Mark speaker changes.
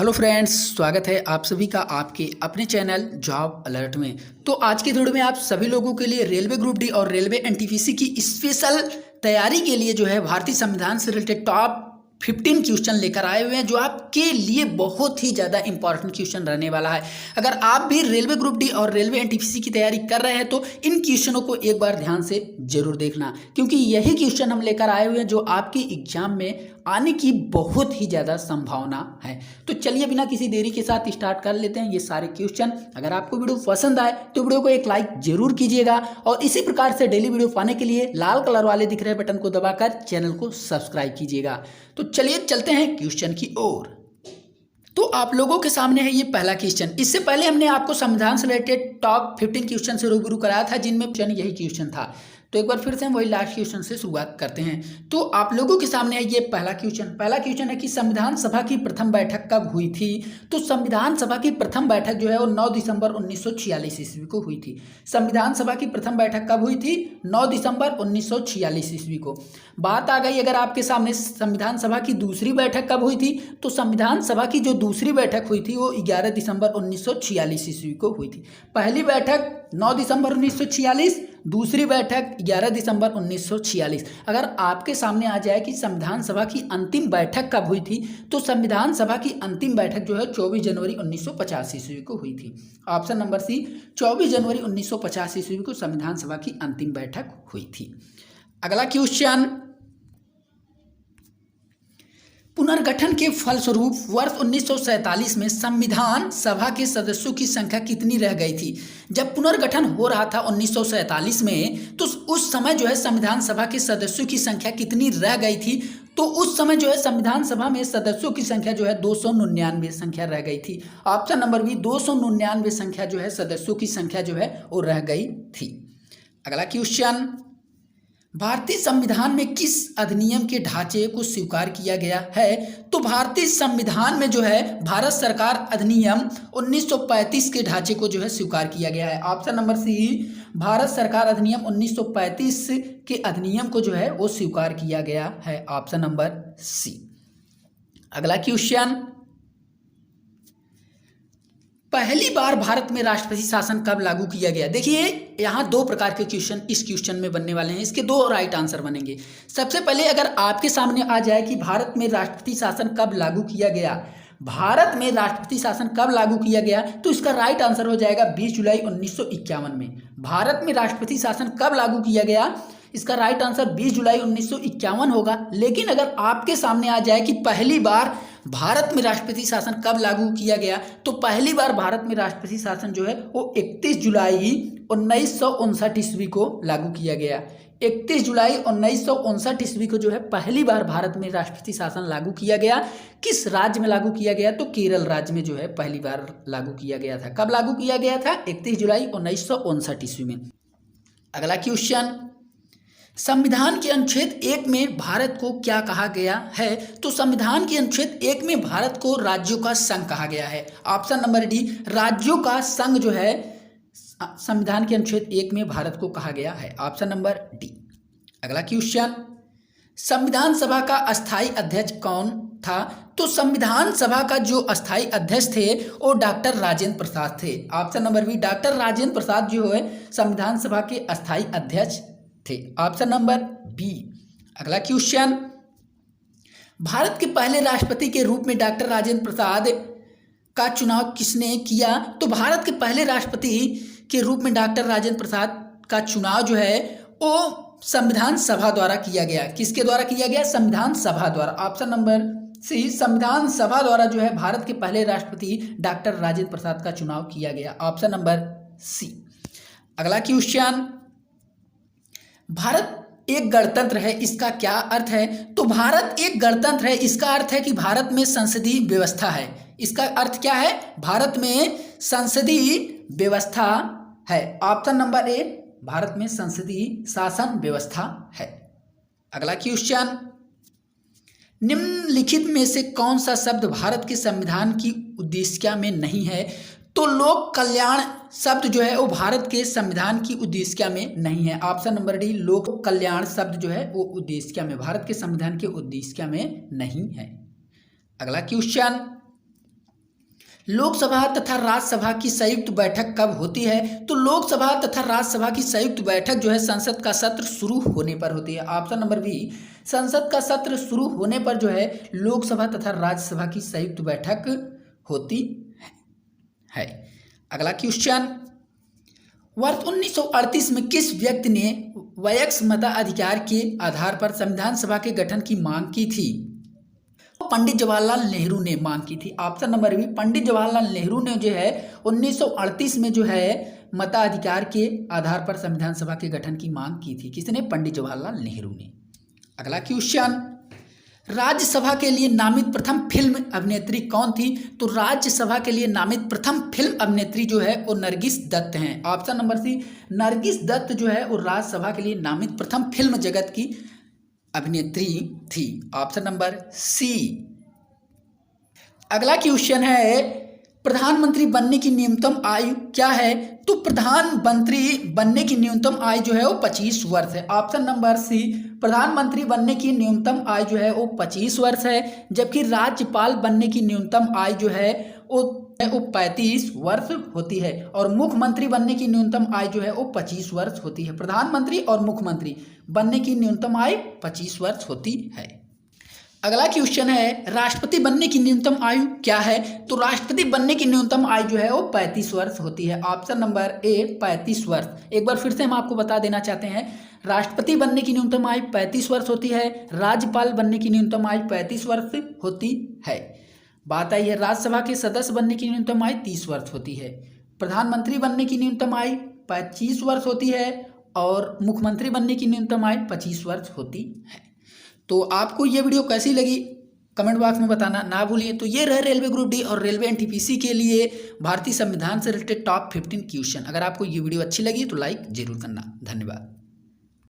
Speaker 1: Hello friends, स्वागत है आप सभी का आपके अपने चैनल जॉब अलर्ट में। तो आज की वीडियो में आप सभी लोगों के लिए रेलवे ग्रुप डी और रेलवे एनटीपीसी की स्पेशल तैयारी के लिए जो है भारतीय संविधान से रिलेटेड टॉप 15 क्वेश्चन लेकर आए हुए हैं, जो आपके लिए बहुत ही ज़्यादा इंपॉर्टेंट क्वेश्चन रहने वाला है। अगर आप भी रेलवे ग्रुप डी और रेलवे एनटीपीसी की तैयारी कर रहे हैं तो इन क्वेश्चनों को एक बार ध्यान से जरूर देखना, क्योंकि यही क्वेश्चन हम लेकर आए हुए हैं जो आपकी एग्जाम में आने की बहुत ही ज़्यादा संभावना है। तो चलिए बिना किसी देरी के साथ स्टार्ट कर लेते हैं ये सारे क्वेश्चन। अगर आपको वीडियो पसंद आए तो वीडियो को एक लाइक जरूर कीजिएगा और इसी प्रकार से डेली वीडियो पाने के लिए लाल कलर वाले दिख रहे बटन को दबाकर चैनल को सब्सक्राइब कीजिएगा। तो चलिए चलते हैं क्वेश्चन की ओर। तो आप लोगों के सामने है ये पहला क्वेश्चन। इससे पहले हमने आपको संविधान से रिलेटेड टॉप 15 क्वेश्चन से रूबरू कराया था, जिनमें यही क्वेश्चन था। तो एक बार फिर से हम वही लास्ट क्वेश्चन से शुरुआत करते हैं। तो आप लोगों के सामने है ये पहला क्वेश्चन है कि संविधान सभा की प्रथम बैठक कब हुई थी। तो संविधान सभा की प्रथम बैठक जो है वो 9 दिसंबर 1946 ईस्वी को हुई थी। संविधान सभा की प्रथम बैठक कब हुई थी? 9 दिसंबर 1946 ईस्वी को। बात आ गई अगर आपके सामने संविधान सभा की दूसरी बैठक कब हुई थी, तो संविधान सभा की जो दूसरी बैठक हुई थी वो 11 दिसंबर 1946 ईस्वी को हुई थी। पहली बैठक 9 दिसंबर 1946, दूसरी बैठक 11 दिसंबर 1946। अगर आपके सामने आ जाए कि संविधान सभा की अंतिम बैठक कब हुई थी, तो संविधान सभा की अंतिम बैठक जो है 24 जनवरी 1950 ईस्वी को हुई थी। ऑप्शन नंबर सी, 24 जनवरी 1950 ईस्वी को संविधान सभा की अंतिम बैठक हुई थी। अगला क्वेश्चन, पुनर्गठन के फलस्वरूप वर्ष 1947 में संविधान सभा के सदस्यों की संख्या कितनी रह गई थी? जब पुनर्गठन हो रहा था 1947 में, तो उस समय जो है संविधान सभा के सदस्यों की संख्या कितनी रह गई थी? तो उस समय जो है संविधान सभा में सदस्यों की संख्या जो है 299 संख्या रह गई थी। ऑप्शन नंबर बी, 299 संख्या जो है सदस्यों की संख्या जो है वो रह गई थी। अगला क्वेश्चन, भारतीय संविधान में किस अधिनियम के ढांचे को स्वीकार किया गया है? तो भारतीय संविधान में जो है भारत सरकार अधिनियम 1935 के ढांचे को जो है स्वीकार किया गया है। ऑप्शन नंबर सी, भारत सरकार अधिनियम 1935 के अधिनियम को जो है वो स्वीकार किया गया है। Option number C. अगला क्वेश्चन, पहली बार भारत में राष्ट्रपति शासन कब लागू किया गया? देखिए यहाँ दो प्रकार के क्वेश्चन इस क्वेश्चन में बनने वाले हैं, इसके दो राइट आंसर बनेंगे। सबसे पहले अगर आपके सामने आ जाए कि भारत में राष्ट्रपति शासन कब लागू किया गया, भारत में राष्ट्रपति शासन कब लागू किया गया, तो इसका राइट आंसर हो जाएगा 20 जुलाई 1951 में। भारत में राष्ट्रपति शासन कब लागू किया गया, इसका राइट आंसर 20 जुलाई 1951 होगा। लेकिन अगर आपके सामने आ जाए कि पहली बार भारत में राष्ट्रपति शासन कब लागू किया गया, तो पहली बार भारत में राष्ट्रपति शासन जो है वो 31 जुलाई 1959 ईस्वी को लागू किया गया। 31 जुलाई 1959 ईस्वी को जो है पहली बार भारत में राष्ट्रपति शासन लागू किया गया। किस राज्य में लागू किया गया? तो केरल राज्य में जो है पहली बार लागू किया गया था। कब लागू किया गया था? 31 जुलाई 1959 ईस्वी में। अगला क्वेश्चन, संविधान के अनुच्छेद 1 में भारत को क्या कहा गया है? तो संविधान के अनुच्छेद 1 में भारत को राज्यों का संघ कहा गया है। ऑप्शन नंबर डी, राज्यों का संघ जो है संविधान के अनुच्छेद 1 में भारत को कहा गया है। Option number D. अगला क्वेश्चन, संविधान सभा का अस्थायी अध्यक्ष कौन था? तो संविधान सभा का जो अस्थायी अध्यक्ष थे वो डॉक्टर राजेंद्र प्रसाद थे। Option number B, doctor Rajendra Prasad जो है संविधान सभा के अस्थायी अध्यक्ष थे। Option number B. अगला क्वेश्चन, भारत के पहले राष्ट्रपति के रूप में डॉक्टर राजेंद्र प्रसाद का चुनाव किसने किया? तो भारत के पहले राष्ट्रपति के रूप में डॉक्टर राजेंद्र प्रसाद का चुनाव जो है वो संविधान सभा द्वारा किया गया। किसके द्वारा किया गया? संविधान सभा द्वारा। ऑप्शन नंबर सी, संविधान सभा द्वारा जो है भारत के पहले राष्ट्रपति डॉक्टर राजेंद्र प्रसाद का चुनाव किया गया। Option number C. अगला क्वेश्चन, भारत एक गणतंत्र है, इसका क्या अर्थ है? तो भारत एक गणतंत्र है, इसका अर्थ है कि भारत में संसदीय व्यवस्था है। इसका अर्थ क्या है? भारत में संसदीय व्यवस्था है। ऑप्शन नंबर ए, भारत में संसदीय शासन व्यवस्था है। अगला क्वेश्चन, निम्नलिखित में से कौन सा शब्द भारत के संविधान की उद्देशिका में नहीं है? तो लोक कल्याण शब्द जो है वो भारत के संविधान की उद्देशिका में नहीं है। ऑप्शन नंबर डी, लोक कल्याण शब्द जो है वो उद्देशिका में, भारत के संविधान के उद्देशिका में नहीं है। अगला क्वेश्चन, लोकसभा तथा राज्यसभा की संयुक्त बैठक कब होती है? तो लोकसभा तथा राज्यसभा की संयुक्त बैठक जो है संसद का सत्र शुरू होने पर होती है। ऑप्शन नंबर बी, संसद का सत्र शुरू होने पर जो है लोकसभा तथा राज्यसभा की संयुक्त बैठक होती है। अगला क्वेश्चन, वर्ष 1938 में किस व्यक्ति ने वयस्क मताधिकार के आधार पर संविधान सभा के गठन की मांग की थी? पंडित जवाहरलाल नेहरू ने मांग की थी। Option number B, Pandit Jawaharlal Nehru ने जो है 1938 में जो है मताधिकार के आधार पर संविधान सभा के गठन की मांग की थी। किसने? पंडित जवाहरलाल नेहरू ने। अगला क्वेश्चन, राज्यसभा के लिए नामित प्रथम फिल्म अभिनेत्री कौन थी? तो राज्यसभा के लिए नामित प्रथम फिल्म अभिनेत्री जो है वो नरगिस दत्त हैं। Option number C, Nargis Dutt जो है वो राज्यसभा के लिए नामित प्रथम फिल्म जगत की अभिनेत्री थी। Option number C. अगला क्वेश्चन है, प्रधानमंत्री बनने की न्यूनतम आयु क्या है? तो प्रधानमंत्री बनने की न्यूनतम आयु जो है वो 25 वर्ष है। ऑप्शन नंबर सी, प्रधानमंत्री बनने की न्यूनतम आयु जो है वो 25 वर्ष है, जबकि राज्यपाल बनने की न्यूनतम आयु जो है वो 35 वर्ष होती है, और मुख्यमंत्री बनने की न्यूनतम आयु जो है वो 25 वर्ष होती है। प्रधानमंत्री और मुख्यमंत्री बनने की न्यूनतम आयु 25 वर्ष होती है। अगला क्वेश्चन है, राष्ट्रपति बनने की न्यूनतम आयु क्या है? तो राष्ट्रपति बनने की न्यूनतम आयु जो है वो 35 वर्ष होती है। ऑप्शन नंबर ए, 35 वर्ष। एक बार फिर से हम आपको बता देना चाहते हैं, राष्ट्रपति बनने की न्यूनतम आयु 35 वर्ष होती है, राज्यपाल बनने की न्यूनतम आयु 35 वर्ष होती है। बात आई है राज्यसभा के सदस्य बनने की न्यूनतम आयु 30 वर्ष होती है, प्रधानमंत्री बनने की न्यूनतम आयु 25 वर्ष होती है, और मुख्यमंत्री बनने की न्यूनतम आयु 25 वर्ष होती है। तो आपको ये वीडियो कैसी लगी कमेंट बॉक्स में बताना ना भूलिए। तो ये रहे रेलवे ग्रुप डी और रेलवे एनटीपीसी के लिए भारतीय संविधान से रिलेटेड टॉप 15 क्वेश्चन। अगर आपको ये वीडियो अच्छी लगी तो लाइक जरूर करना। धन्यवाद।